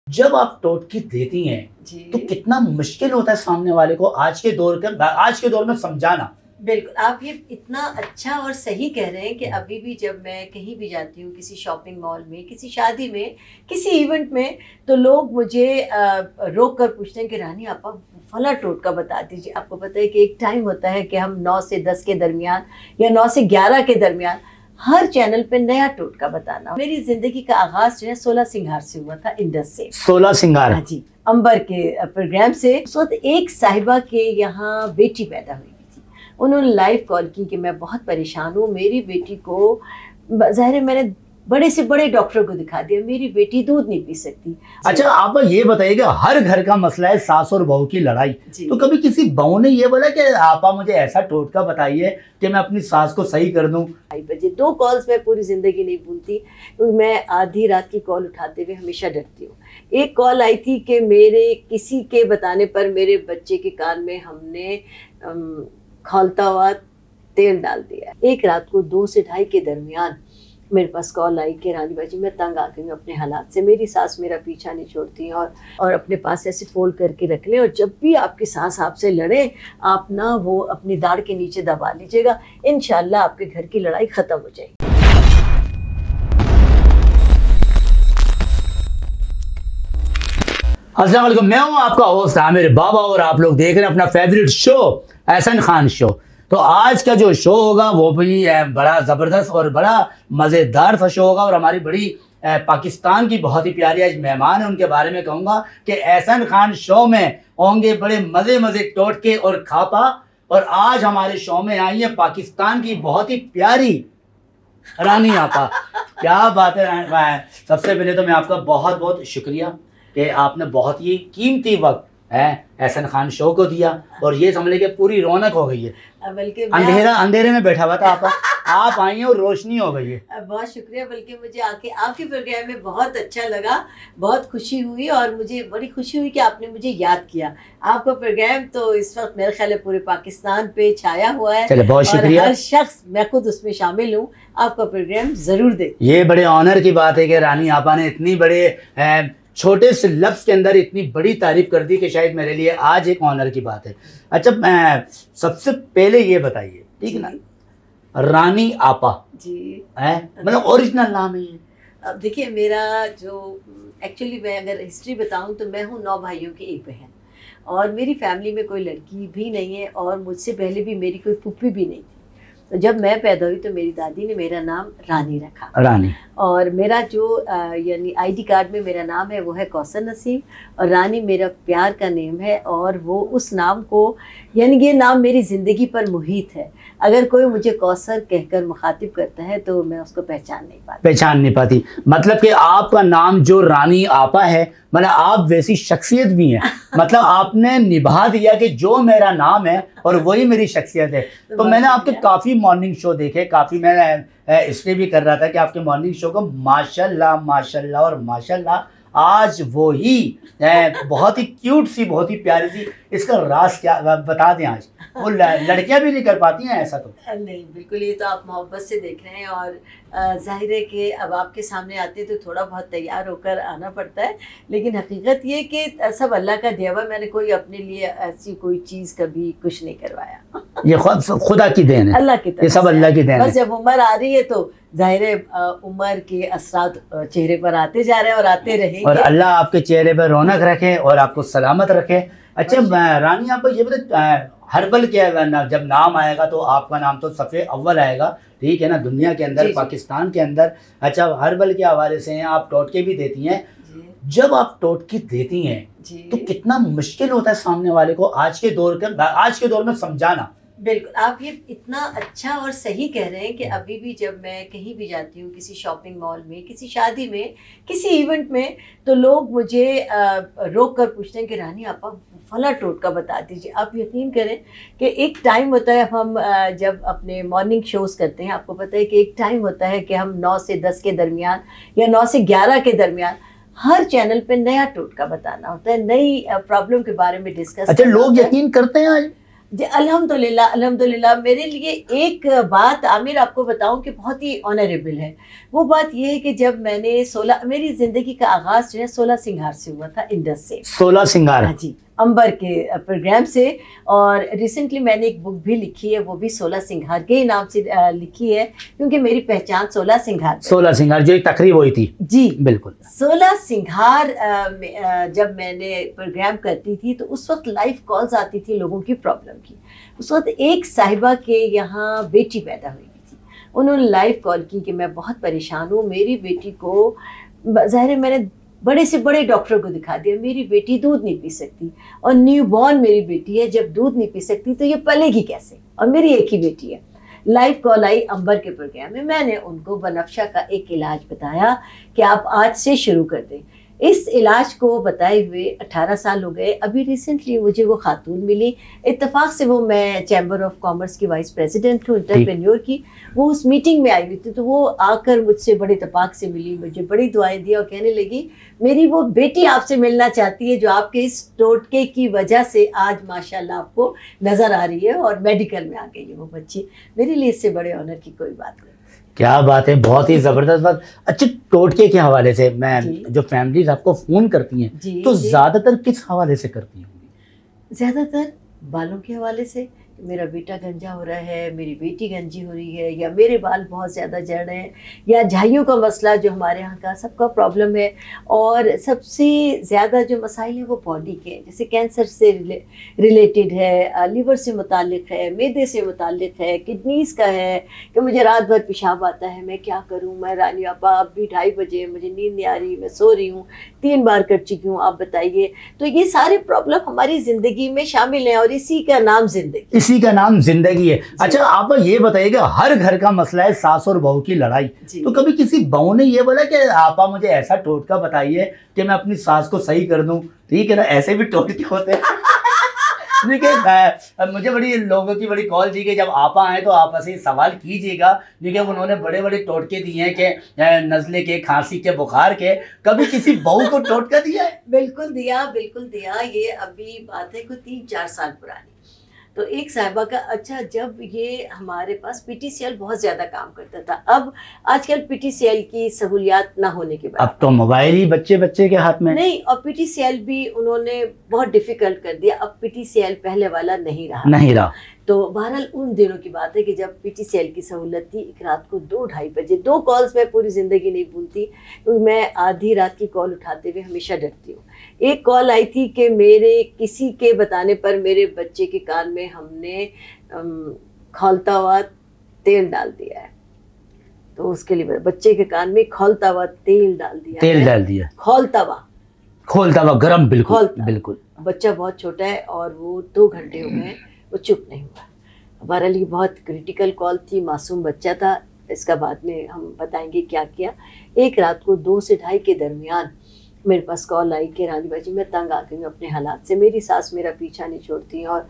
جب آپ ٹوٹکی دیتی ہیں تو کتنا مشکل ہوتا ہے سامنے والے کو آج کے دور میں سمجھانا. بالکل آپ یہ اتنا اچھا اور صحیح کہہ رہے ہیں کہ ابھی بھی جب میں کہیں بھی جاتی ہوں، کسی شاپنگ مال میں، کسی شادی میں، کسی ایونٹ میں، تو لوگ مجھے روک کر پوچھتے ہیں کہ رانی آپا فلاں ٹوٹکا بتا دیجیے. آپ کو پتہ ہے کہ ایک ٹائم ہوتا ہے کہ ہم 9 سے 10 کے درمیان یا 9 سے 11 کے درمیان ہر چینل پہ نیا ٹوٹکا بتانا. میری زندگی کا آغاز جو ہے 16 سنگھار سے ہوا تھا، انڈس سے. 16 سنگھار؟ ہاں جی، امبر کے پروگرام سے. اس وقت ایک صاحبہ کے یہاں بیٹی پیدا ہوئی تھی. انہوں نے لائیو کال کی کہ میں بہت پریشان ہوں، میری بیٹی کو ظاہر ہے میں نے بڑے سے بڑے ڈاکٹر کو دکھا دیا، میری بیٹی دودھ نہیں پی سکتی. اچھا آپ یہ بتائیے کہ ہر گھر کا مسئلہ ہے ساس اور بہو کی لڑائی. تو کبھی کسی بہو نے یہ بولا کہ آپا مجھے ایسا ٹوٹکا بتائیے کہ میں اپنی ساس کو صحیح کر دوں؟ 2 کالز میں پوری زندگی نہیں بھولتی. میں آدھی رات کی کال اٹھاتے ہوئے ہمیشہ ڈرتی ہوں. ایک کال آئی تھی کہ میرے کسی کے بتانے پر میرے بچے کے کان میں ہم نے کھولتا ہوا تیل ڈال دیا. ایک رات کو 2 سے 2:30 کے درمیان میرے پاس کال آئی کہ رانی باجی میں تنگ آ گئی ہوں اپنے حالات سے، میری ساس میرا پیچھا نہیں چھوڑتی ہیں اور اپنے پاس ایسے فولڈ کر کے رکھ لیں، اور جب بھی آپ کی ساس آپ سے لڑے آپ نا وہ اپنی داڑھ کے نیچے دبا لیجیے گا، انشاءاللہ آپ کے گھر کی لڑائی ختم ہو جائے گی. السلام علیکم، میں ہوں آپ کا ہوسٹ عامر بابا اور آپ لوگ دیکھ رہے ہیں اپنا فیوریٹ شو احسن خان شو. تو آج کا جو شو ہوگا وہ بھی بڑا زبردست اور بڑا مزیدار سا شو ہوگا، اور ہماری بڑی پاکستان کی بہت ہی پیاری آج مہمان ہیں، ان کے بارے میں کہوں گا کہ احسن خان شو میں ہوں گے بڑے مزے ٹوٹکے اور کھاپا. اور آج ہمارے شو میں آئی ہیں پاکستان کی بہت ہی پیاری رانی آپا. کیا بات ہے. سب سے پہلے تو میں آپ کا بہت بہت شکریہ کہ آپ نے بہت ہی قیمتی وقت احسن خان شو کو دیا، اور یہ سمجھ لے کہ پوری رونق ہو گئی ہے. بلکہ اندھیرے میں بیٹھا ہوا تھا آپ آئی ہیں اور روشنی ہو گئی ہے. بہت شکریہ. بلکہ مجھے آ کے آپ کے پروگرام میں بہت اچھا لگا، بہت خوشی ہوئی، اور مجھے بڑی خوشی ہوئی کہ آپ نے مجھے یاد کیا. آپ کا پروگرام تو اس وقت میرے خیال ہے پورے پاکستان پہ چھایا ہوا ہے. چلے بہت شکریہ. اور ہر شخص، میں خود اس میں شامل ہوں، آپ کا پروگرام ضرور دیکھیں. یہ بڑے آنر کی بات ہے کہ رانی آپا نے اتنی بڑے چھوٹے سے لفظ کے اندر اتنی بڑی تعریف کر دی کہ شاید میرے لیے آج ایک آنر کی بات ہے. اچھا سب سے پہلے یہ بتائیے، ٹھیک ہے نا، رانی آپا جی مطلب اوریجنل نام ہے یہ؟ اب دیکھیے میرا جو ایکچولی میں اگر ہسٹری بتاؤں تو میں ہوں 9 بھائیوں کی ایک بہن، اور میری فیملی میں کوئی لڑکی بھی نہیں ہے، اور مجھ سے پہلے بھی میری کوئی پھوپھی بھی نہیں تھی. تو جب میں پیدا ہوئی تو میری دادی نے میرا نام رانی رکھا، رانی. اور میرا جو یعنی آئی ڈی کارڈ میں میرا نام ہے وہ ہے کوثر نسیم، اور رانی میرا پیار کا نیم ہے. اور وہ اس نام کو یعنی یہ نام میری زندگی پر محیط ہے. اگر کوئی مجھے کوثر کہہ کر مخاطب کرتا ہے تو میں اس کو پہچان نہیں پاتی. مطلب کہ آپ کا نام جو رانی آپا ہے، مطلب آپ ویسی شخصیت بھی ہیں. مطلب آپ نے نبھا دیا کہ جو میرا نام ہے اور وہی میری شخصیت ہے. تو میں نے آپ کے کافی مارننگ شو دیکھے، کافی میں اس لیے بھی کر رہا تھا کہ آپ کے مارننگ شو کو ماشاءاللہ اور ماشاءاللہ آج وہی بہت ہی کیوٹ سی، بہت ہی پیاری سی. اس کا راز کیا بتا دیں؟ آج وہ لڑکیاں بھی نہیں کر پاتی ہیں ایسا؟ تو نہیں بالکل، یہ تو آپ محبت سے دیکھ رہے ہیں، اور ظاہر ہے کہ اب آپ کے سامنے آتے تو تھوڑا بہت تیار ہو کر آنا پڑتا ہے. لیکن حقیقت یہ کہ سب اللہ کا دیا ہوا، میں نے کوئی اپنے لیے ایسی کوئی چیز کبھی کچھ نہیں کروایا. یہ خدا کی دین ہے، اللہ کی طرف، یہ سب اللہ کی دین ہے. بس جب عمر آ رہی ہے تو ظاہر ہے عمر کے اثرات چہرے پر آتے جا رہے ہیں اور آتے رہیں گے. اور اللہ آپ کے چہرے پر رونق رکھے اور آپ کو سلامت رکھے. اچھا رانی آپ کو یہ بتا، ہربل کیا ہے، جب نام آئے گا تو آپ کا نام تو صفحے اول آئے گا، ٹھیک ہے نا، دنیا کے اندر، پاکستان کے اندر. اچھا ہربل کے حوالے سے ہیں، آپ ٹوٹکے بھی دیتی ہیں. جب آپ ٹوٹکی دیتی ہیں تو کتنا مشکل ہوتا ہے سامنے والے کو آج کے دور میں سمجھانا؟ بالکل آپ یہ اتنا اچھا اور صحیح کہہ رہے ہیں کہ ابھی بھی جب میں کہیں بھی جاتی ہوں، کسی شاپنگ مال میں، کسی شادی میں، کسی ایونٹ میں، تو لوگ مجھے روک کر پوچھتے ہیں کہ رانی آپا فلاں ٹوٹکا بتا دیجیے. آپ یقین کریں کہ ایک ٹائم ہوتا ہے، ہم جب اپنے مارننگ شوز کرتے ہیں، آپ کو پتہ ہے کہ ایک ٹائم ہوتا ہے کہ ہم 9 سے 10 کے درمیان یا 9 سے 11 کے درمیان ہر چینل پہ نیا ٹوٹکا بتانا ہوتا ہے، نئی پرابلم کے بارے میں ڈسکس. اچھا لوگ یقین کرتے ہیں آج؟ جی الحمدللہ الحمدللہ. میرے لیے ایک بات عامر آپ کو بتاؤں کہ بہت ہی آنریبل ہے. وہ بات یہ ہے کہ جب میں نے میری زندگی کا آغاز جو ہے 16 سنگھار سے ہوا تھا، انڈس سے. 16 سنگار. ہاں جی، امبر کے پروگرام سے. اور ریسنٹلی میں نے ایک بک بھی لکھی ہے، وہ بھی 16 سنگھار کے ہی نام سے لکھی ہے، کیونکہ میری پہچان 16 سنگھار. 16 سنگار جو ایک تقریب ہوئی تھی. جی بالکل. 16 سنگھار جب میں نے پروگرام کرتی تھی تو اس وقت لائیو کالز آتی تھی لوگوں کی پرابلم کی. اس وقت ایک صاحبہ کے یہاں بیٹی پیدا ہوئی تھی. انہوں نے لائیو کال کی کہ میں بہت پریشان ہوں، میری بیٹی کو ظاہر ہے میں نے بڑے سے بڑے ڈاکٹر کو دکھا دیا، میری بیٹی دودھ نہیں پی سکتی، اور نیو بورن میری بیٹی ہے، جب دودھ نہیں پی سکتی تو یہ پلے گی کیسے، اور میری ایک ہی بیٹی ہے. لائیو کال آئی امبر کے پروگرام میں نے ان کو بنفشہ کا ایک علاج بتایا کہ آپ آج سے شروع کر دیں. اس علاج کو بتائے ہوئے 18 سال ہو گئے. ابھی ریسنٹلی مجھے وہ خاتون ملی، اتفاق سے وہ میں چیمبر آف کامرس کی وائس پریزیڈنٹ ہوں انٹرپرینیور کی. وہ اس میٹنگ میں آئی ہوئی تھی تو وہ آ کر مجھ سے بڑے اتفاق سے ملی، مجھے بڑی دعائیں دی اور کہنے لگی میری وہ بیٹی آپ سے ملنا چاہتی ہے جو آپ کے اس ٹوٹکے کی وجہ سے آج ماشاءاللہ آپ کو نظر آ رہی ہے اور میڈیکل میں آ گئی ہے وہ بچی. میرے لیے اس سے بڑے آنر کی کوئی بات نہیں. کیا بات ہے، بہت ہی زبردست بات. اچھا ٹوٹکے کے حوالے سے میں جو فیملیز آپ کو فون کرتی ہیں تو زیادہ تر کس حوالے سے کرتی ہیں؟ زیادہ تر بالوں کے حوالے سے، میرا بیٹا گنجا ہو رہا ہے، میری بیٹی گنجی ہو رہی ہے، یا میرے بال بہت زیادہ جڑ رہے ہیں، یا جھائیوں کا مسئلہ جو ہمارے ہاں کا سب کا پرابلم ہے. اور سب سے زیادہ جو مسائل ہیں وہ باڈی کے ہیں، جیسے کینسر سے ریلیٹڈ ہے، لیور سے متعلق ہے، معدے سے متعلق ہے، کڈنیز کا ہے کہ مجھے رات بھر پیشاب آتا ہے، میں کیا کروں، میں رانی آپا اب بھی 2:30 بجے مجھے نیند نہیں آ رہی، میں سو رہی ہوں، 3 بار کر چکی ہوں، آپ بتائیے. تو یہ سارے پرابلم ہماری زندگی میں شامل ہیں اور اسی کا نام زندگی، اسی کا نام زندگی ہے. اچھا آپ یہ بتائیے کہ ہر گھر کا مسئلہ ہے ساس اور بہو کی لڑائی. تو کبھی کسی بہو نے یہ بولا کہ آپا مجھے ایسا ٹوٹکا بتائیے کہ میں اپنی ساس کو صحیح کر دوں؟ ٹھیک ہے نا، ایسے بھی ٹوٹکے ہوتے ہیں. مجھے بڑی لوگوں کی بڑی کال دی کہ جب آپا آئیں تو آپا سے سوال کیجیے گا، لیکن انہوں نے بڑے بڑے ٹوٹکے دیے ہیں کہ نزلے کے، کھانسی کے، بخار کے. کبھی کسی بہو کو ٹوٹکا دیا ہے؟ بالکل دیا، بالکل دیا. یہ ابھی بات ہے کوئی 3-4 سال پرانی. تو ایک صاحبہ کا، اچھا جب یہ ہمارے پاس پی ٹی سی ایل بہت زیادہ کام کرتا تھا، اب آج کل پی ٹی سی ایل کی سہولیات نہ ہونے کے بعد اب تو موبائل ہی بچے کے ہاتھ میں نہیں، اور پی ٹی سی ایل بھی انہوں نے بہت ڈیفیکلٹ کر دیا. اب پی ٹی سی ایل پہلے والا نہیں رہا. تو بہرحال ان دنوں کی بات ہے کہ جب پی ٹی سی ایل کی سہولت تھی، ایک رات کو 2-2:30 بجے 2 کالز میں پوری زندگی نہیں بھولتی، کیونکہ میں آدھی رات کی کال اٹھاتے ہوئے ہمیشہ ڈرتی ہوں. ایک کال آئی تھی کہ میرے کسی کے بتانے پر میرے بچے کے کان میں ہم نے کھولتا ہوا تیل ڈال دیا ہے. تو اس کے لیے بچے کے کان میں کھولتا ہوا تیل ڈال دیا، کھولتا ہوا گرم. بالکل. بچہ بہت چھوٹا ہے اور وہ 2 گھنٹے ہو گئے، وہ چپ نہیں ہوا. ہمارے لیے بہت کریٹیکل کال تھی، معصوم بچہ تھا. اس کا بعد میں ہم بتائیں گے کیا کیا. ایک رات کو 2 سے 2:30 کے درمیان میرے پاس کال آئی کہ رانی باجی میں تنگ آ گئی ہوں اپنے حالات سے، میری ساس میرا پیچھا نہیں چھوڑتی، اور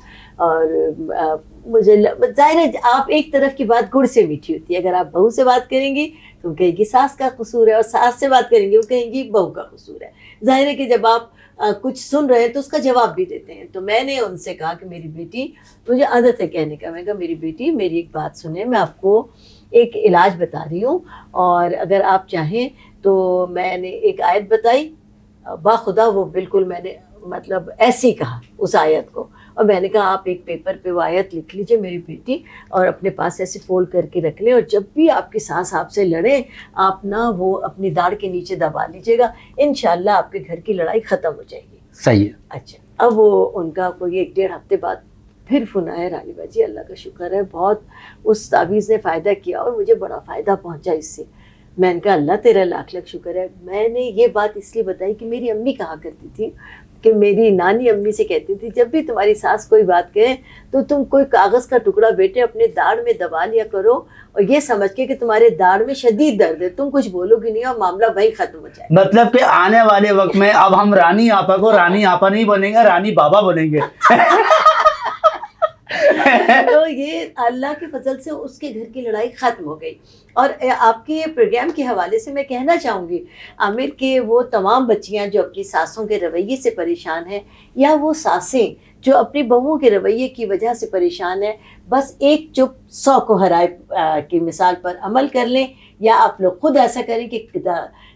مجھے ظاہر ہے آپ ایک طرف کی بات گڑ سے میٹھی ہوتی ہے. اگر آپ بہو سے بات کریں گی تو کہیں گی ساس کا قصور ہے، اور ساس سے بات کریں گی وہ کہیں گی بہو کا قصور ہے. ظاہر ہے کہ جب آپ کچھ سن رہے ہیں تو اس کا جواب بھی دیتے ہیں. تو میں نے ان سے کہا کہ میری بیٹی، مجھے عادت ہے کہنے کا، میں کہا میری بیٹی میری ایک بات سنیں، میں آپ کو ایک علاج بتا رہی ہوں، اور اگر آپ چاہیں تو میں نے ایک آیت بتائی، باخدا وہ بالکل میں نے مطلب ایسے ہی کہا اس آیت کو، اور میں نے کہا آپ ایک پیپر پہ وہ آیت لکھ لیجئے میری بیٹی، اور اپنے پاس ایسے فولڈ کر کے رکھ لیں، اور جب بھی آپ کی ساس آپ سے لڑے آپ نا وہ اپنی داڑھ کے نیچے دبا لیجیے گا، انشاءاللہ آپ کے گھر کی لڑائی ختم ہو جائے گی. صحیح ہے. اچھا اب وہ ان کا کوئی 1-1.5 ہفتے بعد پھر فون آیا، رانی باجی اللہ کا شکر ہے بہت اس تعویذ نے فائدہ کیا اور مجھے بڑا فائدہ پہنچا اس سے. میں نے کہا اللہ تیرا لاکھ لاکھ شکر ہے. میں نے یہ بات اس لیے بتائی کہ میری امی کہا کرتی تھی کہ میری نانی امی سے کہتی تھی جب بھی تمہاری ساس کوئی بات کہے تو تم کوئی کاغذ کا ٹکڑا بیٹے اپنے داڑھ میں دبا لیا کرو، اور یہ سمجھ کے کہ تمہارے داڑھ میں شدید درد ہے، تم کچھ بولو گی نہیں اور معاملہ وہی ختم ہو جائے. مطلب کہ آنے والے وقت میں اب ہم رانی آپا کو رانی آپا نہیں بولیں گے، رانی بابا بولیں گے. تو یہ اللہ کے فضل سے اس کے گھر کی لڑائی ختم ہو گئی. اور آپ کے پروگرام کے حوالے سے میں کہنا چاہوں گی عامر کہ وہ تمام بچیاں جو اپنی ساسوں کے رویے سے پریشان ہیں، یا وہ ساسیں جو اپنی بہوؤں کے رویے کی وجہ سے پریشان ہیں، بس ایک چپ 100 کو ہرائے کی مثال پر عمل کر لیں، یا آپ لوگ خود ایسا کریں کہ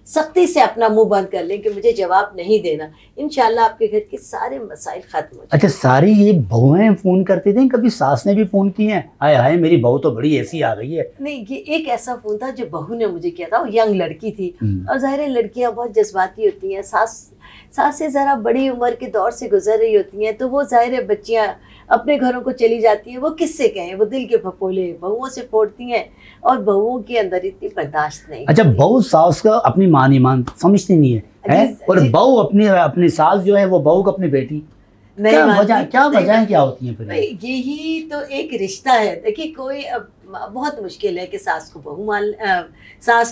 سختی سے اپنا منہ بند کر لیں کہ مجھے جواب نہیں دینا. انشاءاللہ آپ کے گھر کے سارے مسائل ختم ہو جائیں. اچھا ساری یہ بہویں فون کرتی تھیں، کبھی ساس نے بھی فون کی ہیں؟ ہائے ہائے میری بہو تو بڑی ایسی آ گئی ہے. نہیں، یہ ایک ایسا فون تھا جو بہو نے مجھے کیا تھا. وہ ینگ لڑکی تھی، اور ظاہر ہے لڑکیاں بہت جذباتی ہوتی ہیں. ساسیں ذرا بڑی عمر کے دور سے گزر رہی ہوتی ہیں، تو وہ ظاہر ہے بچیاں اپنے گھروں کو چلی جاتی ہیں. وہ کس سے کہیں، وہ دل کے پھپولے بہوؤں سے پھوڑتی ہیں، اور بہوؤں کے اندر اتنی برداشت نہیں. اچھا بہو ساس کا اپنی ماں نہیں سمجھتی نہیں ہے، اور بہو اپنی ساس جو ہے وہ بہو کو اپنی بیٹی. کیا وجہ کیا ہوتی ہیں پھر؟ یہی تو ایک رشتہ ہے. دیکھیے کوئی بہت مشکل ہے کہ ساس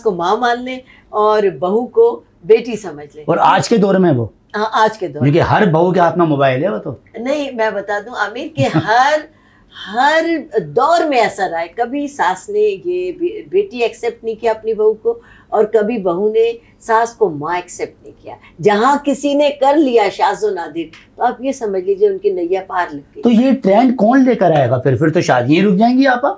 کو ماں مان لیں اور بہو کو بیٹی سمجھ لیں. اور آج کے دور میں وہ آج کے دور کیونکہ ہر بہو کے ہاتھ میں موبائل ہے. وہ تو نہیں، میں بتا دوں عامر کہ ہر دور میں ایسا رہا ہے. کبھی ساس نے یہ بیٹی ایکسیپٹ نہیں کیا اپنی بہو کو، اور کبھی بہو نے ساس کو ماں ایکسیپٹ نہیں کیا. جہاں کسی نے کر لیا شاذ و نادر، تو آپ یہ سمجھ لیجیے ان کی نیا پار لگ گئی. تو یہ ٹرینڈ کون لے کر آئے گا پھر تو شادیاں رک جائیں گی. آپا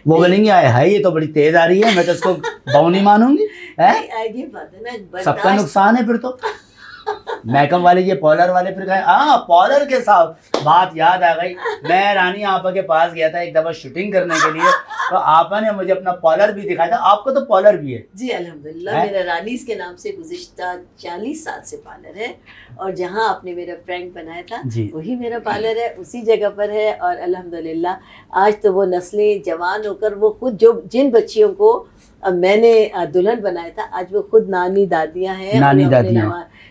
وہ بولیں گے آئے یہ تو بڑی تیز آ رہی ہے، میں تو اس کو بہو نہیں مانوں گی. یہ بات ہے نا، سب کا نقصان ہے پھر تو. میک اپ والے یہ پارلر والے پھر کہیں پارلر کے ساتھ بات یاد آ گئی. میں رانی آپا کے پاس گیا تھا ایک دفعہ شوٹنگ کرنے کے لیے، تو آپا نے مجھے اپنا پارلر بھی دکھایا تھا. آپ کو تو پارلر بھی ہے؟ جی الحمدللہ، میرا رانیز کے نام سے گزشتہ 40 سال سے پارلر ہے. اور جہاں آپ نے میرا فرینڈ بنایا تھا وہی میرا پارلر ہے، اسی جگہ پر ہے. اور الحمدللہ آج تو وہ نسلیں جوان ہو کر وہ خود جن بچیوں کو میں نے دلہن بنایا تھا، آج وہ خود نانی دادیاں ہیں.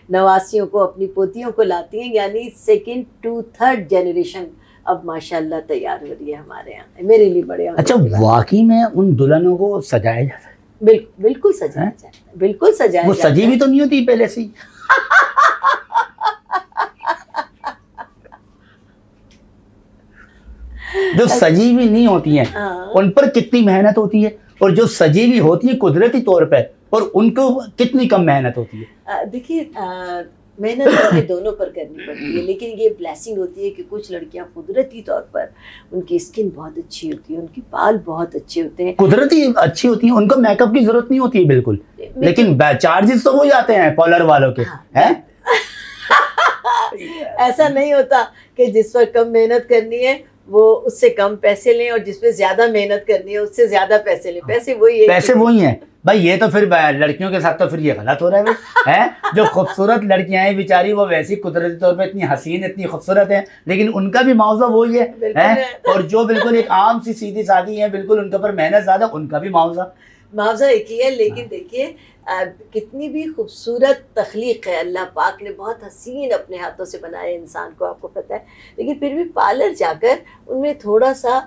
نواسیوں کو، اپنی پوتیوں کو لاتی ہیں. یعنی 2nd to 3rd جنریشن اب ماشاءاللہ تیار ہو رہی ہے ہمارے یہاں. میرے لیے بڑے. اچھا واقعی میں ان دلہنوں کو سجایا جاتا ہے؟ بالکل سجایا جاتا ہے، بالکل سجایا. وہ سجی بھی تو نہیں ہوتی پہلے سے ہی؟ جو سجی بھی نہیں ہوتی ہیں ان پر کتنی محنت ہوتی ہے، اور جو سجی بھی ہوتی ہیں قدرتی طور پہ اور ان کو کتنی کم محنت ہوتی ہے. دیکھیے محنت ہمیں دونوں پر کرنی پڑتی ہے، لیکن یہ بلیسنگ ہوتی ہے کہ کچھ لڑکیاں قدرتی طور پر ان کی اسکن بہت اچھی ہوتی ہے، ان کے بال بہت اچھے ہوتے ہیں، قدرتی اچھی ہوتی ہیں، ان کو میک اپ کی ضرورت نہیں ہوتی ہے بالکل. لیکن چارجز تو وہی آتے ہیں پارلر والوں کے. ایسا نہیں ہوتا کہ جس پر کم محنت کرنی ہے وہ اس سے کم پیسے لیں، اور جس پہ زیادہ محنت کرنی ہے اس سے زیادہ پیسے لیں. پیسے وہی ہیں بھائی. یہ تو پھر لڑکیوں کے ساتھ تو پھر یہ غلط ہو رہا ہے. جو خوبصورت لڑکیاں ہیں بیچاری، وہ ویسی قدرتی طور پہ اتنی حسین اتنی خوبصورت ہیں، لیکن ان کا بھی معاوضہ وہی ہے. اور جو بالکل ایک عام سی سیدھی سادی ہیں، بالکل ان کے اوپر محنت زیادہ، ان کا بھی معاوضہ ایک ہی ہے. لیکن دیکھیے کتنی بھی خوبصورت تخلیق ہے، اللہ پاک نے بہت حسین اپنے ہاتھوں سے بنایا انسان کو، آپ کو پتہ ہے. لیکن پھر بھی پارلر جا کر ان میں تھوڑا سا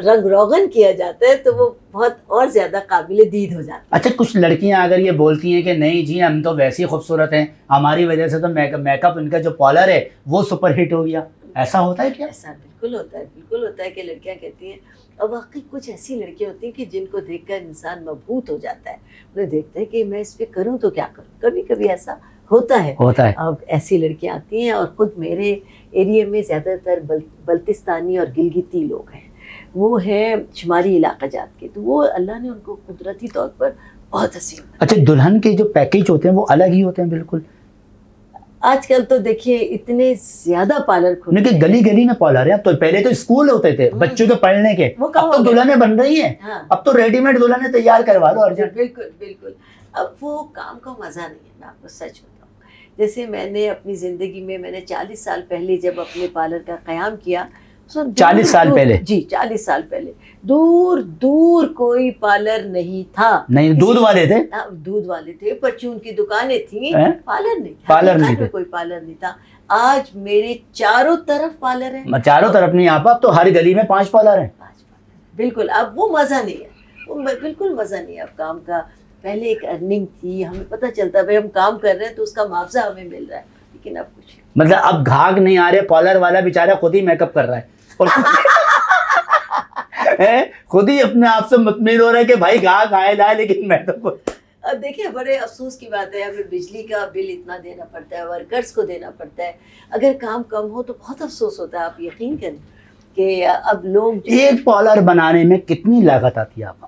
رنگ روغن کیا جاتا ہے تو وہ بہت اور زیادہ قابل دید ہو جاتا ہے. اچھا کچھ لڑکیاں اگر یہ بولتی ہیں کہ نہیں جی ہم تو ویسی خوبصورت ہیں، ہماری وجہ سے تو میک اپ ان کا جو پارلر ہے وہ سپر ہٹ ہو گیا، ایسا ہوتا ہے کیا؟ ایسا بالکل ہوتا ہے کہ لڑکیاں کہتی ہیں. اور واقعی کچھ ایسی لڑکیاں ہوتی ہیں کہ جن کو دیکھ کر انسان مبہوت ہو جاتا ہے. انہیں دیکھتا ہے کہ میں اس پہ کروں تو کیا کروں. کبھی کبھی ایسا ہوتا ہے. اب ایسی لڑکیاں آتی ہیں، اور خود میرے ایریے میں زیادہ تر بلتستانی اور گلگتی لوگ ہیں، وہ ہیں شمالی علاقہ جات کے، تو وہ اللہ نے ان کو قدرتی طور پر بہت حسین. اچھا دلہن کے جو پیکیج ہوتے ہیں وہ الگ ہی ہوتے ہیں بالکل؟ آج کل تو دیکھیے اتنے زیادہ پارلر کھلے ہیں، گلی گلی میں پارلر ہیں. اب تو پہلے تو اسکول ہوتے تھے بچوں کے پڑھنے کے، اب تو دلہنیں بن رہی ہیں. اب تو ریڈی میڈ دلہنیں تیار کروا دو. بالکل. اب وہ کام کا مزہ نہیں ہے، میں آپ کو سچ بتاؤں. جیسے میں نے اپنی زندگی میں 40 سال پہلے جب اپنے پارلر کا قیام کیا، 40 سال پہلے؟ جی 40 سال پہلے دور دور کوئی پارلر نہیں تھا. نہیں دودھ والے تھے، پرچون کی دکانیں تھیں، پارلر نہیں تھا. کوئی پارلر نہیں تھا. آج میرے چاروں طرف پارلر ہیں. چاروں طرف نہیں آپ، اب تو ہر گلی میں 5 پارلر ہیں. بالکل. اب وہ مزہ نہیں ہے، وہ بالکل مزہ نہیں ہے اب کام کا. پہلے ایک ارننگ تھی، ہمیں پتہ چلتا بھائی ہم کام کر رہے ہیں تو اس کا معاوضہ ہمیں مل رہا ہے. لیکن اب کچھ مطلب اب گھاگ نہیں آ رہے، پارلر والا بیچارہ خود ہی میک اپ کر رہا ہے. اور خود ہی اپنے آپ سے مطمئن ہو رہا ہے کہ بھائی گاہک آئے لائے، لیکن میں تو اب دیکھیں بڑے افسوس کی بات ہے، ہمیں بجلی کا بل اتنا دینا پڑتا ہے، ورکرز کو دینا پڑتا ہے، اگر کام کم ہو تو بہت افسوس ہوتا ہے. آپ یقین کریں کہ اب لوگ ایک پارلر بنانے میں کتنی لاگت آتی ہے آپ؟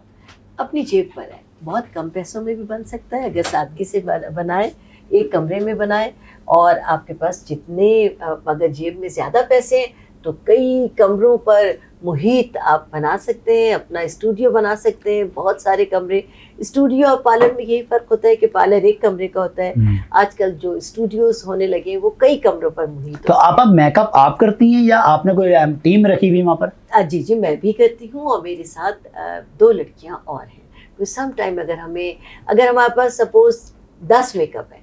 اپنی جیب پر ہے، بہت کم پیسوں میں بھی بن سکتا ہے اگر سادگی سے بنائے، ایک کمرے میں بنائے، اور آپ کے پاس جتنے اگر جیب میں زیادہ پیسے ہیں تو کئی کمروں پر محیط آپ بنا سکتے ہیں، اپنا اسٹوڈیو بنا سکتے ہیں، بہت سارے کمرے. اسٹوڈیو اور پارلر میں یہی فرق ہوتا ہے کہ پارلر ایک کمرے کا ہوتا ہے، آج کل جو اسٹوڈیوز ہونے لگے ہیں وہ کئی کمروں پر محیط. تو آپ اب میک اپ آپ کرتی ہیں یا آپ نے کوئی ٹیم رکھی ہوئی وہاں پر؟ جی میں بھی کرتی ہوں، اور میرے ساتھ 2 لڑکیاں اور ہیں. سم ٹائم اگر ہمارے پاس سپوز 10 میک اپ ہے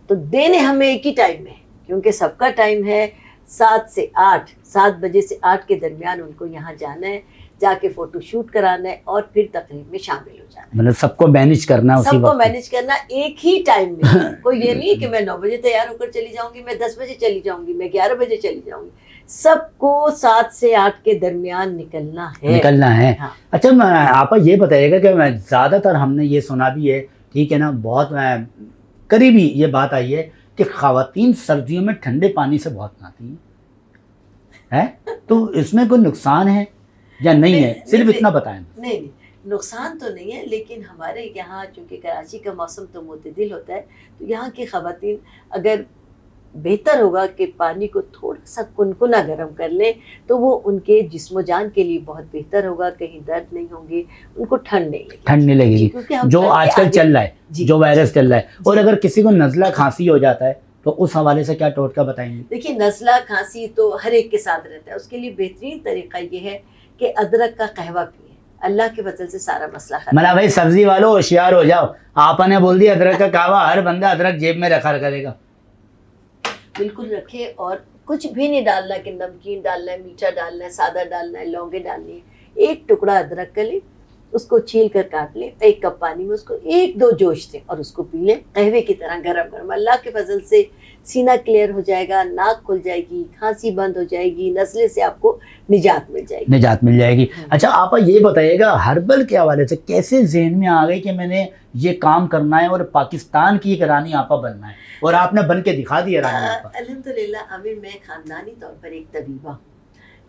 تو دینے ہمیں ایک ہی ٹائم میں، کیونکہ سب کا ٹائم ہے 7 سے 8، 7 بجے سے 8 کے درمیان ان کو یہاں جانا ہے، جا کے فوٹو شوٹ کرانا ہے اور پھر تقریب میں شامل ہو جانا ہے. مطلب سب کو مینیج کرنا ہے، سب کو مینیج کرنا ایک ہی ٹائم میں. کوئی یہ نہیں کہ میں 9 بجے تیار ہو کر چلی جاؤں گی، میں 10 بجے چلی جاؤں گی، میں 11 بجے چلی جاؤں گی. سب کو 7 سے 8 کے درمیان نکلنا ہے. اچھا آپ یہ بتائیے گا کہ زیادہ تر ہم نے یہ سنا بھی ہے، ٹھیک ہے نا، بہت قریبی یہ بات آئی ہے کہ خواتین سردیوں میں ٹھنڈے پانی سے بہت نہاتی ہیں، تو اس میں کوئی نقصان ہے یا نہیں ہے؟ صرف اتنا بتائیں. نہیں نقصان تو نہیں ہے، لیکن ہمارے یہاں چونکہ کراچی کا موسم تو معتدل ہوتا ہے، تو یہاں کی خواتین اگر بہتر ہوگا کہ پانی کو تھوڑا سا کنکنا گرم کر لیں تو وہ ان کے جسم و جان کے لیے بہت بہتر ہوگا. کہیں درد نہیں ہوں گے، ان کو ٹھنڈ نہیں لگے گی جو آج کل چل رہا ہے، جو وائرس چل رہا ہے. اور اگر کسی کو نزلہ کھانسی ہو جاتا ہے تو اس حوالے سے کیا ٹوٹکا بتائیں گے؟ دیکھیے نزلہ کھانسی تو ہر ایک کے ساتھ رہتا ہے، اس کے لیے بہترین طریقہ یہ ہے کہ ادرک کا قہوہ پیئیں، اللہ کے فضل سے سارا مسئلہ ختم. ملا بھائی سبزی والوں ہوشیار ہو جاؤ، آپ نے بول دیا ادرک کا قہوہ، ہر بندہ ادرک جیب میں رکھا کرے گا. بالکل رکھے، اور کچھ بھی نہیں ڈالنا کہ نمکین ڈالنا ہے، میٹھا ڈالنا ہے، سادہ ڈالنا ہے، لونگیں ڈالنی ہے. ایک ٹکڑا ادرک کا لیں، اس کو چھیل کر کاٹ لیں، 1 کپ پانی میں اس کو 1-2 جوش دیں اور اس کو پی لیں قہوے کی طرح گرم گرم. اللہ کے فضل سے سینہ کلیئر ہو جائے گا، ناک کھل جائے گی، کھانسی بند ہو جائے گی، نزلے سے آپ کو نجات مل جائے گی. اچھا آپ یہ بتائیے گا ہربل کے حوالے سے کیسے ذہن میں آ گئی کہ میں نے یہ کام کرنا ہے اور پاکستان کی ایک رانی آپا بننا ہے، اور آپ نے بن کے دکھا دیا رانی آپا؟ الحمدللہ عامر، میں خاندانی طور پر ایک طبیبہ ہوں.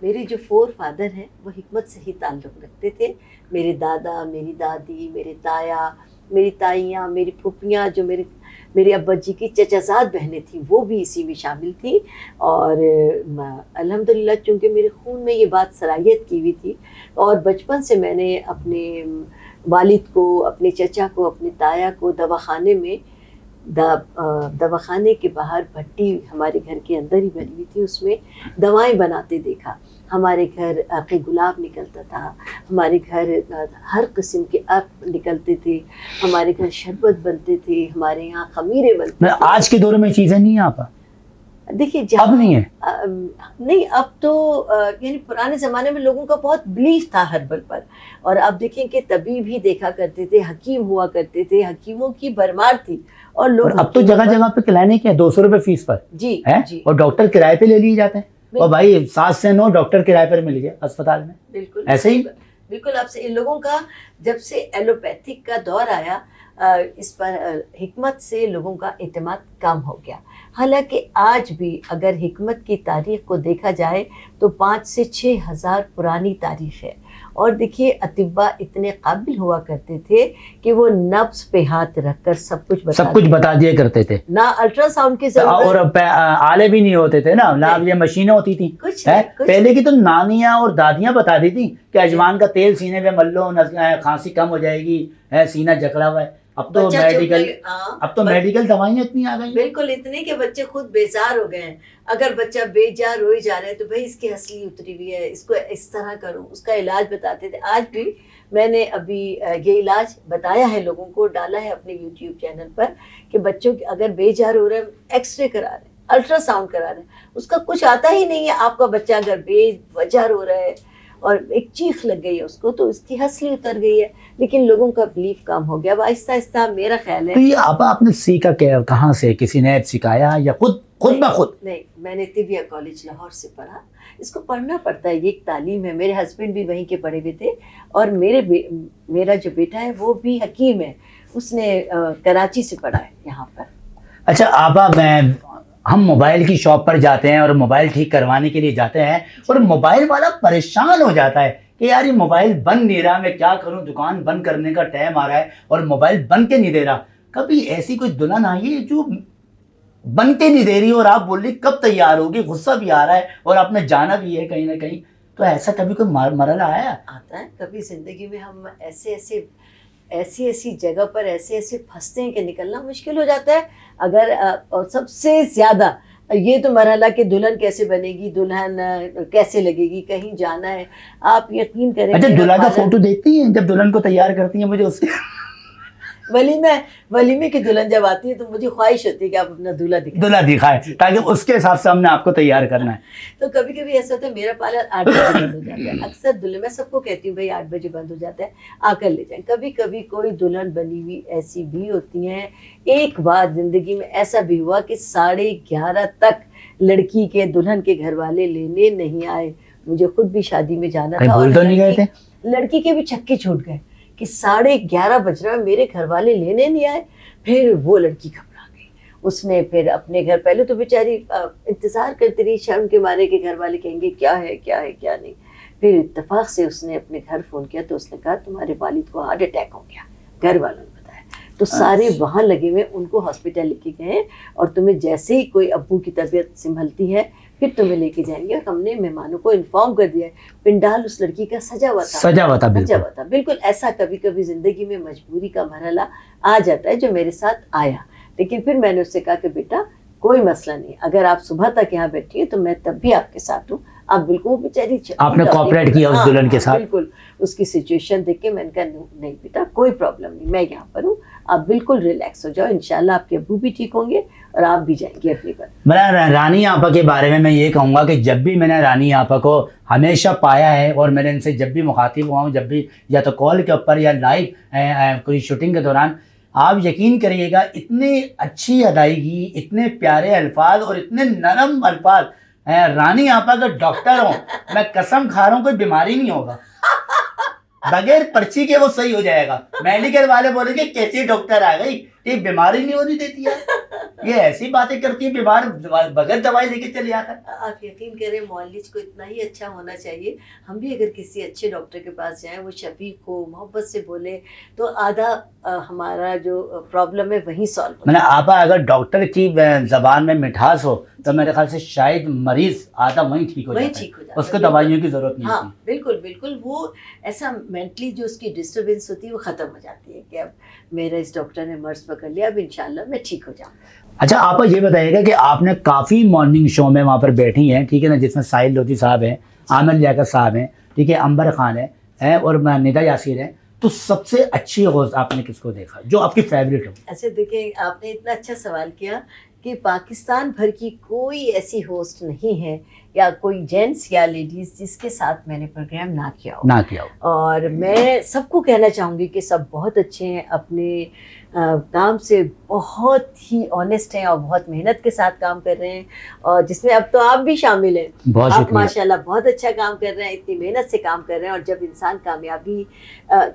میرے جو 4 فادر ہیں وہ حکمت سے ہی تعلق رکھتے تھے. میرے دادا، میری دادی، میرے تایا، میری تائیاں، میری پھوپھیاں، جو میرے ابا جی کی چچازاد بہنیں تھیں وہ بھی اسی میں شامل تھیں. اور الحمدللہ چونکہ میرے خون میں یہ بات صلاحیت کی ہوئی تھی، اور بچپن سے میں نے اپنے والد کو، اپنے چچا کو، اپنے تایا کو دواخانے میں دواخانے کے باہر بھٹی ہمارے گھر کے اندر ہی بنی ہوئی تھی، اس میں دوائیں بناتے دیکھا. ہمارے گھر عرق گلاب نکلتا تھا، ہمارے گھر ہر قسم کے عرق نکلتے تھے، ہمارے گھر شربت بنتے تھے، ہمارے یہاں خمیرے بنتے تھے. آج کے دور میں چیزیں نہیں ہیں آپا؟ دیکھیے اب نہیں ہے. نہیں اب تو یعنی پرانے زمانے میں لوگوں کا بہت بلیف تھا ہربل پر، اور اب دیکھیں کہ طبیب ہی دیکھا کرتے تھے، حکیم ہوا کرتے تھے، حکیموں کی بھرمار تھی. اور لوگ اب تو جگہ جگہ پہ کلینک ہے 200 روپے فیس پر، جی اور ڈاکٹر کرائے پہ لے لیے جاتے ہیں. اور بھائی 7 سے 9 ڈاکٹر کرائے پر مل گئے اسپتال میں. بالکل ایسے ہی بالکل. اب سے ان لوگوں کا جب سے ایلوپیتھک کا دور آیا، اس پر حکمت سے لوگوں کا اعتماد کم ہو گیا. حالانکہ آج بھی اگر حکمت کی تاریخ کو دیکھا جائے تو 5 سے 6 ہزار پرانی تاریخ ہے. اور دیکھیے اطباء اتنے قابل ہوا کرتے تھے کہ وہ نبض پہ ہاتھ رکھ کر سب کچھ بتا دیا کرتے تھے. نہ الٹرا ساؤنڈ کی ضرورت، اور آلے بھی نہیں ہوتے تھے نا، نہ یہ مشینیں ہوتی تھیں. پہلے کی تو نانیاں اور دادیاں بتا دی تھیں کہ اجوان کا تیل سینے پہ مل لو، کھانسی کم ہو جائے گی، سینہ جکڑا ہوا ہے. اب تو میڈیکل دوائیاں اتنی آ گئی. بالکل اتنی کہ بچے خود بیزار ہو گئے ہیں. اگر بچہ بیجا روئی جا رہا ہے تو بھائی اس کی ہنسلی اتری ہوئی ہے، اس کو اس طرح کرو، اس کا علاج بتاتے تھے. آج بھی میں نے ابھی یہ علاج بتایا ہے لوگوں کو، ڈالا ہے اپنے یوٹیوب چینل پر کہ بچوں کے اگر بیجار ہو رہا ہے، ایکس رے کرا رہے ہیں، الٹرا ساؤنڈ کرا رہے ہیں، اس کا کچھ آتا ہی نہیں ہے. آپ کا بچہ اگر بے وجہ رو رہا ہے اور ایک چیخ لگ گئی ہے اس کو تو اس کی ہنسلی اتر گئی ہے. لیکن لوگوں کا بلیف کام ہو گیا. آہستہ آہستہ میرا خیال ہے. تو یہ آپ نے سیکھا کہاں سے؟ کسی نے سکھایا یا خود بخود؟ نہیں، میں نے طبیہ کالج لاہور سے پڑھا. اس کو پڑھنا پڑتا ہے, یہ ایک تعلیم ہے. میرے ہسبینڈ بھی وہیں کے پڑھے ہوئے تھے, اور میرا جو بیٹا ہے وہ بھی حکیم ہے, اس نے کراچی سے پڑھا ہے یہاں پر. اچھا آپا, ہم موبائل کی شاپ پر جاتے ہیں اور موبائل ٹھیک کروانے کے لیے جاتے ہیں, اور موبائل والا پریشان ہو جاتا ہے کہ یار یہ موبائل بند نہیں رہا, میں کیا کروں, دکان بند کرنے کا ٹائم آ رہا ہے اور موبائل بند کے نہیں دے رہا. کبھی ایسی کوئی دلہن آئی ہے جو بن کے نہیں دے رہی اور آپ بول رہی کب تیار ہوگی, غصہ بھی آ رہا ہے اور آپ نے جانا بھی ہے کہیں نہ کہیں, تو ایسا کبھی کوئی مرحلہ آیا؟ آتا ہے کبھی زندگی میں. ہم ایسی جگہ پر ایسے پھنستے ہیں کہ نکلنا مشکل ہو جاتا ہے. اگر اور سب سے زیادہ یہ تو مرحلہ کہ دلہن کیسے بنے گی, دلہن کیسے لگے گی, کہیں جانا ہے, آپ یقین کریں. اچھا دلہن کا فوٹو دیکھتی ہیں جب دلہن کو تیار کرتی ہیں؟ مجھے اس سے ولیمے کی دلہن جب آتی ہے تو مجھے خواہش ہوتی ہے کہ آپ اپنا دولہا دکھائیں تاکہ اس کے حساب سے ہم نے آپ کو تیار کرنا ہے. تو کبھی کبھی ایسا ہوتا ہے میرا پارلر 8 بجے بند ہو جاتا ہے. اکثر دلہن, میں سب کو کہتی ہوں بھائی 8 بجے بند ہو جاتا ہے, آ کر لے جائیں. کبھی کبھی کوئی دلہن بنی ہوئی ایسی بھی ہوتی ہیں. ایک بار زندگی میں ایسا بھی ہوا کہ 11:30 تک لڑکی کے دلہن کے گھر والے لینے نہیں آئے. مجھے خود بھی شادی میں جانا تھا اور لڑکی کے بھی چھکے چھوٹ گئے کہ 11:30 بج رہا ہے, میرے گھر والے لینے نہیں آئے. پھر وہ لڑکی گھبرا گئی. اس نے پھر اپنے گھر, پہلے تو بیچاری انتظار کرتی رہی شرم کے مارے کہ گھر والے کہیں گے کیا ہے کیا نہیں. پھر اتفاق سے اس نے اپنے گھر فون کیا تو اس نے کہا تمہارے والد کو ہارٹ اٹیک ہو گیا. گھر والوں نے بتایا. تو سارے وہاں لگے ہوئے, ان کو ہاسپٹل لے کے گئے, اور تمہیں جیسے ہی کوئی ابو کی طبیعت سنبھلتی ہے پھر تمہیں لے کے جائیں گے. اور ہم نے مہمانوں کو انفارم کر دیا ہے. پنڈال اس لڑکی کا سجا ہوا تھا. بالکل. ایسا کبھی کبھی زندگی میں مجبوری کا مرحلہ آ جاتا ہے, جو میرے ساتھ آیا. لیکن پھر میں نے اس سے کہا کہ بیٹا کوئی مسئلہ نہیں, اگر آپ صبح تک یہاں بیٹھی ہیں تو میں تب بھی آپ کے ساتھ ہوں. آپ بالکل بیچاری, آپ نے کوآپریٹ کیا اس دلہن کے ساتھ. بالکل. اس کی سچویشن دیکھ کے میں نے کہا نہیں بیٹا کوئی پرابلم نہیں, میں یہاں پر ہوں, آپ بالکل ریلیکس ہو جاؤ. انشاءاللہ آپ کے ابو بھی ٹھیک ہوں گے اور آپ بھی جائیں گے اپنی پر. میں رانی آپا کے بارے میں یہ کہوں گا کہ جب بھی میں نے رانی آپا کو ہمیشہ پایا ہے, اور میں نے ان سے جب بھی مخاطب ہوا ہوں, جب بھی یا تو کال کے اوپر یا لائیو کوئی شوٹنگ کے دوران, آپ یقین کریے گا اتنی اچھی ادائیگی, اتنے پیارے الفاظ اور اتنے نرم الفاظ. رانی آپا کا ڈاکٹر ہوں, میں قسم کھا رہا ہوں کوئی بیماری نہیں ہوگا, بغیر پرچی کے وہ صحیح ہو جائے گا. میڈیکل والے بولیں گے کیسی ڈاکٹر آ گئی, یہ بیماری نہیں ہونے دیتی ہے, یہ ایسی باتیں کرتی ہے, بیمار بغیر دوائی لے کے چلے آتا ہے. آپ یقین کریں معالج کو اتنا ہی اچھا ہونا چاہیے. ہم بھی اگر کسی اچھے ڈاکٹر کے پاس جائیں, وہ شفیق ہو, محبت سے بولے, تو آدھا ہمارا جو پرابلم ہے وہیں سالو ہو. میں نے آپا اگر ڈاکٹر کی زبان میں مٹھاس ہو تو میرے خیال سے شاید مریض آدھا وہیں ٹھیک ہو جاتا ہے, اس کو دوائیوں کی ضرورت نہیں ہوتی. ہاں بالکل. وہ ایسا مینٹلی جو اس کی ڈسٹربنس ہوتی ہے وہ ختم ہو جاتی ہے کہ اب میرا اس ڈاکٹر نے مرض پکڑ لیا, اب انشاءاللہ میں ٹھیک ہو جاؤں. اچھا آپ یہ بتائیے گا کہ آپ نے کافی مارننگ شو میں وہاں پر بیٹھی ہیں, ٹھیک ہے نا, جس میں ساحل لودھی صاحب ہیں, عامر لیاقت صاحب ہیں, ٹھیک ہے, عنبر خان ہے اور ندا یاسر ہیں. تو سب سے اچھی ہوسٹ آپ نے کس کو دیکھا جو آپ کی فیوریٹ ہو؟ اچھا دیکھیں, آپ نے اتنا اچھا سوال کیا کہ پاکستان بھر کی کوئی ایسی ہوسٹ نہیں ہے یا کوئی جینٹس یا لیڈیز جس کے ساتھ میں نے پروگرام نہ کیا ہو. اور میں سب کو کہنا چاہوں گی کہ سب بہت اچھے ہیں, اپنے کام سے بہت ہی آنیسٹ ہیں اور بہت محنت کے ساتھ کام کر رہے ہیں, اور جس میں اب تو آپ بھی شامل ہیں. آپ ماشاءاللہ بہت اچھا کام کر رہے ہیں, اتنی محنت سے کام کر رہے ہیں. اور جب انسان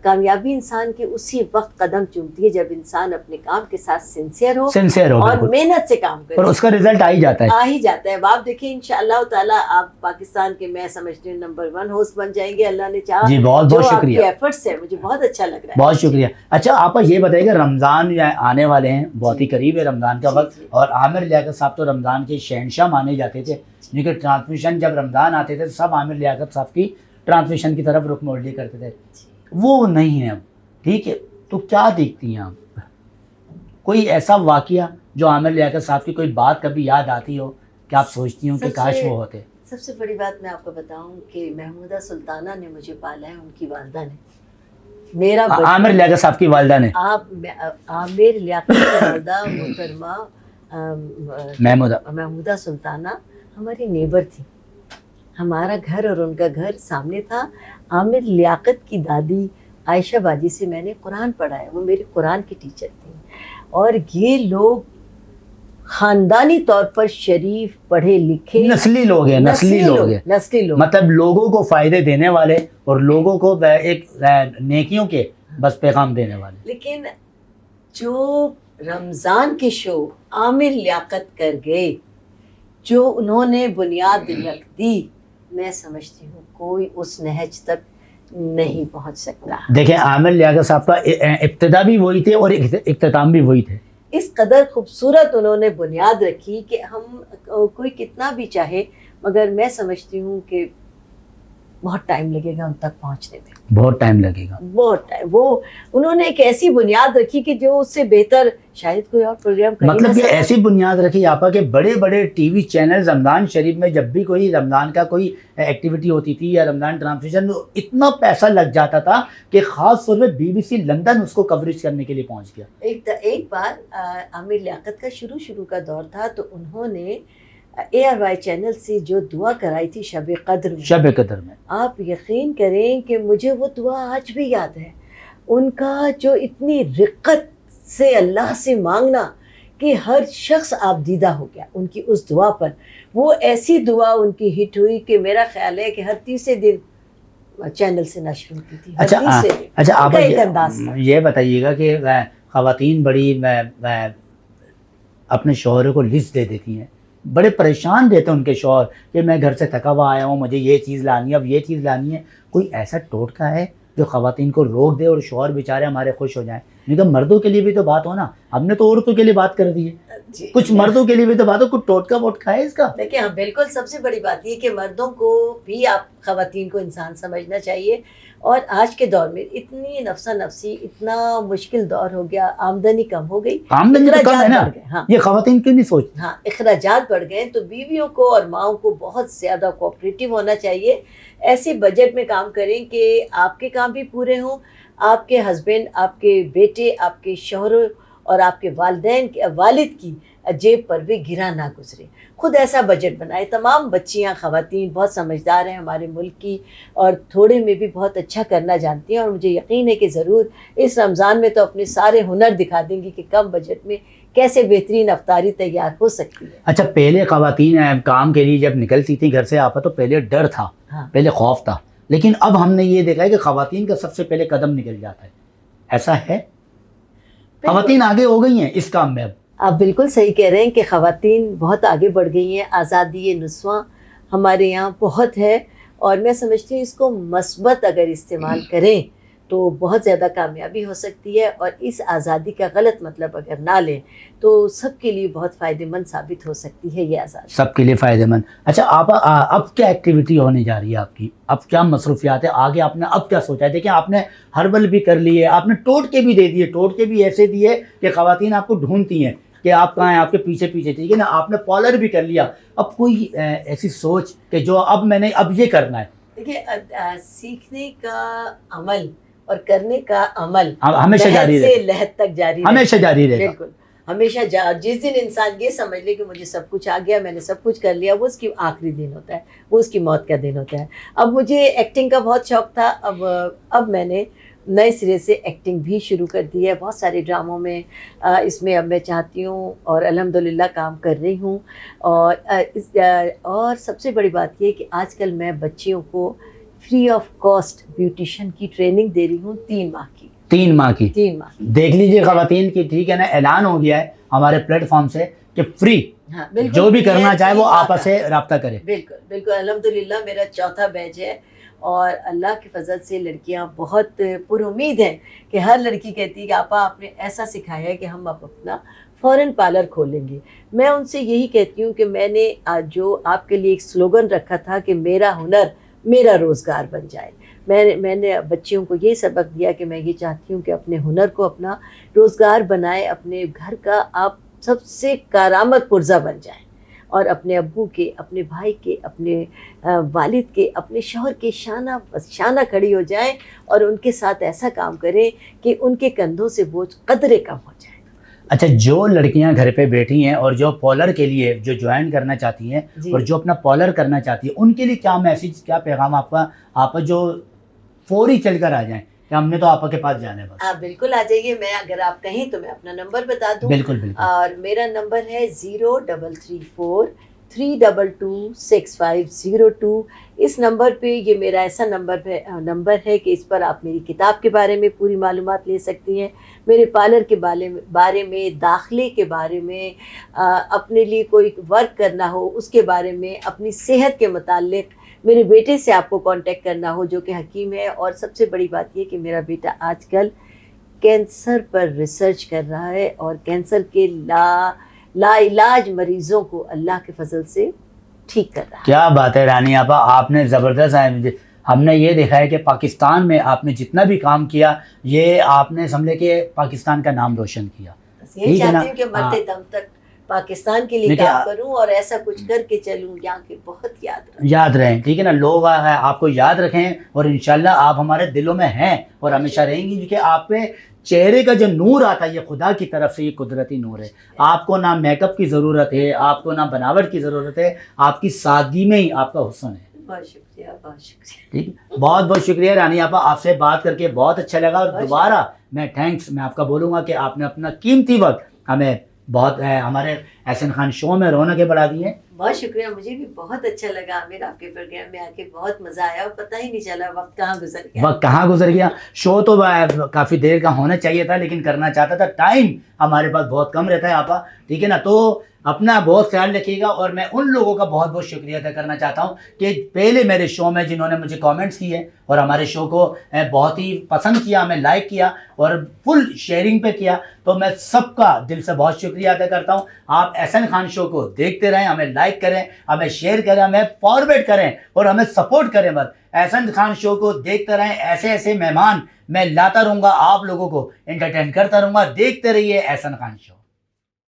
کامیابی انسان کے اسی وقت قدم چومتی ہے جب انسان اپنے کام کے ساتھ سنسیئر ہو اور محنت سے کام کرے, اور اس کا رزلٹ آ ہی جاتا ہے. آپ دیکھیں انشاءاللہ تعالیٰ آپ پاکستان کے, میں سمجھتی ہوں نمبر 1 ہوسٹ بن جائیں گے, اللہ نے چاہا. جی بہت بہت شکریہ, ایفرٹس ہے, مجھے بہت اچھا لگ رہا ہے. بہت شکریہ. اچھا آپ یہ بتائیے کہ رمضان آنے والے ہیں, بہت ہی قریب ہے رمضان کا وقت, اور عامر لیاقت صاحب تو رمضان کے شہنشاہ مانے جاتے تھے, کیونکہ ٹرانسمیشن جب رمضان آتے تھے سب عامر لیاقت صاحب کی ٹرانسمیشن کی طرف رخ موڑ لیا کرتے تھے. وہ نہیں ہے اب, ٹھیک ہے, تو کیا دیکھتی ہیں آپ؟ کوئی ایسا واقعہ جو عامر لیاقت صاحب کی کوئی بات کبھی یاد آتی ہو کہ آپ سوچتی ہوں کہ کاش وہ ہوتے؟ سب سے بڑی بات میں آپ کو بتاؤں کہ محمودہ سلطانہ نے مجھے پالا ہے, ان کی والدہ نے. میرا عامر لیاقت صاحب کی والدہ نے, عامر لیاقت کی والدہ محترمہ محمودہ سلطانہ ہماری نیبر تھی. ہمارا گھر اور ان کا گھر سامنے تھا. عامر لیاقت کی دادی عائشہ باجی سے میں نے قرآن پڑھا ہے, وہ میری قرآن کی ٹیچر تھی. اور یہ لوگ خاندانی طور پر شریف پڑھے لکھے نسلی لوگ ہیں، نسلی لوگ ہیں، نسلی لوگ، مطلب لوگوں کو فائدے دینے والے اور لوگوں کو ایک نیکیوں کے بس پیغام دینے والے. لیکن جو رمضان کے شو عامر لیاقت کر گئے، جو انہوں نے بنیاد رکھ دی، میں سمجھتی ہوں کوئی اس نہج تک نہیں پہنچ سکتا. دیکھیں عامر لیاقت صاحب کا ابتدا بھی وہی تھے اور اختتام بھی وہی تھے. اس قدر خوبصورت انہوں نے بنیاد رکھی کہ ہم کوئی کتنا بھی چاہے، مگر میں سمجھتی ہوں کہ بہت ٹائم لگے گا ان تک پہنچنے میں، بہت ٹائم لگے گا، بہت ٹائم. وہ انہوں نے ایک ایسی بنیاد رکھی کہ جو اس سے بہتر شاید کوئی اور پروگرام کر مطلب کہ ایسی بنیاد رکھی آپا کہ بڑے بڑے ٹی وی چینل رمضان شریف میں جب بھی کوئی رمضان کا کوئی ایکٹیویٹی ہوتی تھی یا رمضان ٹرانسمیشن، اتنا پیسہ لگ جاتا تھا کہ خاص طور پہ BBC لندن اس کو کوریج کرنے کے لیے پہنچ گیا. ایک بار عامر لیاقت کا شروع کا دور تھا تو انہوں نے ARY چینل سے جو دعا کرائی تھی شب قدر میں، آپ یقین کریں کہ مجھے وہ دعا آج بھی یاد ہے. ان کا جو اتنی رقت سے اللہ سے مانگنا کہ ہر شخص آپ دیدہ ہو گیا ان کی اس دعا پر. وہ ایسی دعا ان کی ہٹ ہوئی کہ میرا خیال ہے کہ ہر تیسرے دن چینل سے نشر ہوتی تھی. اچھا آپ یہ بتائیے گا کہ خواتین بڑی اپنے شوہر کو لسٹ دے دیتی ہیں، بڑے پریشان دیتے ہیں ان کے شوہر کہ میں گھر سے تھکا ہوا آیا ہوں، مجھے یہ چیز لانی ہے، اب یہ چیز لانی ہے. کوئی ایسا ٹوٹکا ہے جو خواتین کو روک دے اور شوہر بیچارے ہمارے خوش ہو جائیں؟ نہیں تو مردوں کے لیے بھی تو بات ہو نا. ہم نے تو عورتوں کے لیے بات کر دی ہے، کچھ مردوں کے لیے بھی تو بات ہو. کچھ ٹوٹکا ووٹکا ہے اس کا؟ دیکھیں ہاں بالکل، سب سے بڑی بات یہ کہ مردوں کو بھی آپ خواتین کو انسان سمجھنا چاہیے. اور آج کے دور میں اتنی نفسا نفسی، اتنا مشکل دور ہو گیا، آمدنی کم ہو گئی، آمدنی تو کم ہے نا. ہاں یہ خواتین کیوں نہیں سوچتی؟ ہاں اخراجات بڑھ گئے، تو بیویوں کو اور ماؤں کو بہت زیادہ کوآپریٹو ہونا چاہیے. ایسے بجٹ میں کام کریں کہ آپ کے کام بھی پورے ہوں، آپ کے ہسبینڈ، آپ کے بیٹے، آپ کے شوہر اور آپ کے والدین والد کی جیب پر بھی گرا نہ گزرے. خود ایسا بجٹ بنائے. تمام بچیاں، خواتین بہت سمجھدار ہیں ہمارے ملک کی، اور تھوڑے میں بھی بہت اچھا کرنا جانتی ہیں. اور مجھے یقین ہے کہ ضرور اس رمضان میں تو اپنے سارے ہنر دکھا دیں گی کہ کم بجٹ میں کیسے بہترین افطاری تیار ہو سکتی ہے. اچھا پہلے خواتین کام کے لیے جب نکلتی تھیں گھر سے آپا تو پہلے ڈر تھا، پہلے خوف تھا، لیکن اب ہم نے یہ دیکھا ہے کہ خواتین کا سب سے پہلے قدم نکل جاتا ہے. ایسا ہے؟ خواتین آگے ہو گئی ہیں اس کام میں اب؟ آپ بالکل صحیح کہہ رہے ہیں کہ خواتین بہت آگے بڑھ گئی ہیں. آزادی نسواں ہمارے یہاں بہت ہے، اور میں سمجھتی ہوں اس کو مثبت اگر استعمال کریں تو بہت زیادہ کامیابی ہو سکتی ہے. اور اس آزادی کا غلط مطلب اگر نہ لیں تو سب کے لیے بہت فائدہ مند ثابت ہو سکتی ہے یہ آزادی، سب کے لیے فائدہ مند. اچھا آپ اب کیا ایکٹیویٹی ہونے جا رہی ہے آپ کی؟ اب کیا مصروفیات ہے آگے؟ آپ نے اب کیا سوچا ہے؟ دیکھیں آپ نے ہربل بھی کر لی ہے، آپ نے ٹوٹکے بھی دے دیے، ٹوٹکے بھی ایسے دیے کہ خواتین آپ کو ڈھونڈتی ہیں کہ آپ کہاں ہیں، آپ کے پیچھے پیچھے. ٹھیک ہے نا، آپ نے پالر بھی کر لیا. اب کوئی ایسی سوچ کہ جو اب میں نے اب یہ کرنا ہے؟ دیکھیے سیکھنے کا عمل اور کرنے کا عمل ہمیشہ جاری رہے، لحد تک جاری ہمیشہ جاری رہے. بالکل ہمیشہ جس دن انسان یہ سمجھ لے کہ مجھے سب کچھ آ گیا، میں نے سب کچھ کر لیا، وہ اس کی آخری دن ہوتا ہے، وہ اس کی موت کا دن ہوتا ہے. اب مجھے ایکٹنگ کا بہت شوق تھا، اب میں نے نئے سرے سے ایکٹنگ بھی شروع کر دی ہے بہت سارے ڈراموں میں. اس میں اب میں چاہتی ہوں اور الحمدللہ کام کر رہی ہوں. اور سب سے بڑی بات یہ کہ آج کل میں بچیوں کو فری آف کاسٹ بیوٹیشین کی ٹریننگ دے رہی ہوں 3 ماہ کی. 3 ماہ کی؟ 3 ماہ. دیکھ لیجئے خواتین کی، ٹھیک ہے نا، اعلان ہو گیا ہے ہمارے پلیٹ فارم سے کہ فری، جو بھی کرنا چاہے وہ آپس سے رابطہ کرے. بالکل بالکل الحمدللہ میرا 4تھا بیچ ہے، اور اللہ کی فضل سے لڑکیاں بہت پر امید ہیں کہ ہر لڑکی کہتی ہے کہ آپا آپ نے ایسا سکھایا ہے کہ ہم اب اپنا فورن پارلر کھولیں گے. میں ان سے یہی کہتی ہوں کہ میں نے جو آپ کے لیے ایک سلوگن رکھا تھا کہ میرا ہنر میرا روزگار بن جائے، میں نے بچیوں کو یہ سبق دیا کہ میں یہ چاہتی ہوں کہ اپنے ہنر کو اپنا روزگار بنائے، اپنے گھر کا آپ سب سے کارآمد پرزہ بن جائیں، اور اپنے ابو کے، اپنے بھائی کے، اپنے والد کے، اپنے شوہر کے شانہ کھڑی ہو جائیں، اور ان کے ساتھ ایسا کام کریں کہ ان کے کندھوں سے بوجھ قدرے کم ہو جائے. اچھا جو لڑکیاں گھر پہ بیٹھی ہیں اور جو پالر کے لیے جو جوائن کرنا چاہتی ہیں اور جو اپنا پالر کرنا چاہتی ہیں، ان کے لیے کیا میسیج، کیا پیغام آپ جو فوری چل کر آ جائیں کہ ہم نے تو آپ کے پاس جانا ہے بس. آپ بالکل آ جائیے. میں اگر آپ کہیں تو میں اپنا نمبر بتا دوں. بالکل بالکل. اور میرا نمبر ہے 0334-322-6502. اس نمبر پہ, یہ میرا ایسا نمبر ہے کہ اس پر آپ میری کتاب کے بارے میں پوری معلومات لے سکتی ہیں, میرے پارلر کے بارے میں, داخلے کے بارے میں, اپنے لیے کوئی ورک کرنا ہو اس کے بارے میں, اپنی صحت کے متعلق میرے بیٹے سے آپ کو کانٹیکٹ کرنا ہو جو کہ حکیم ہے. اور سب سے بڑی بات یہ کہ میرا بیٹا آج کل کینسر پر ریسرچ کر رہا ہے اور کینسر کے لا علاج مریضوں کو اللہ کے فضل سے ٹھیک کر رہا ہے. کیا بات ہے رانی آپا, آپ نے زبردست. ہم نے یہ دیکھا ہے کہ پاکستان میں آپ نے جتنا بھی کام کیا, یہ آپ نے سمجھے کہ پاکستان کا نام روشن کیا. بس یہی چاہتی ہوں کہ مرتے دم تک پاکستان کے لیے کام کروں اور ایسا کچھ کر کے چلوں یہاں کے بہت یاد رہیں. ٹھیک ہے نا, لوگ آپ کو یاد رکھیں اور انشاءاللہ آپ ہمارے دلوں میں ہیں اور ہمیشہ رہیں گی, کیونکہ آپ پہ چہرے کا جو نور آتا ہے یہ خدا کی طرف سے, یہ قدرتی نور ہے. آپ کو نہ میک اپ کی ضرورت ہے, آپ کو نہ بناوٹ کی ضرورت ہے, آپ کی سادگی میں ہی آپ کا حسن ہے. بہت شکریہ, بہت شکریہ. ٹھیک, بہت بہت شکریہ رانی آپا, آپ سے بات کر کے بہت اچھا لگا. اور دوبارہ میں آپ کا بولوں گا کہ آپ نے اپنا قیمتی وقت ہمیں بہت ہمارے احسن خان شو میں رونقیں بڑھا دی ہیں. بہت شکریہ, مجھے بھی بہت اچھا لگا عامر, آپ کے پروگرام میں آ کے بہت مزہ آیا اور پتہ ہی نہیں چلا وقت کہاں گزر گیا. شو تو کافی دیر کا ہونا چاہیے تھا لیکن کرنا چاہتا تھا, ٹائم ہمارے پاس بہت کم رہتا ہے آپا. ٹھیک ہے نا, تو اپنا بہت خیال رکھیے گا. اور میں ان لوگوں کا بہت بہت شکریہ ادا کرنا چاہتا ہوں کہ پہلے میرے شو میں جنہوں نے مجھے کامنٹس کیے اور ہمارے شو کو بہت ہی پسند کیا, ہمیں لائک کیا اور فل شیئرنگ پہ کیا, تو میں سب کا دل سے بہت شکریہ ادا کرتا ہوں. آپ احسن خان شو کو دیکھتے رہیں, ہمیں لائک کریں, ہمیں شیئر کریں, ہمیں فارورڈ کریں اور ہمیں سپورٹ کریں. بس احسن خان شو کو دیکھتے رہیں. ایسے ایسے مہمان میں لاتا رہوں گا, آپ لوگوں کو انٹرٹین کرتا رہوں گا. دیکھتے رہیے احسن خان شو.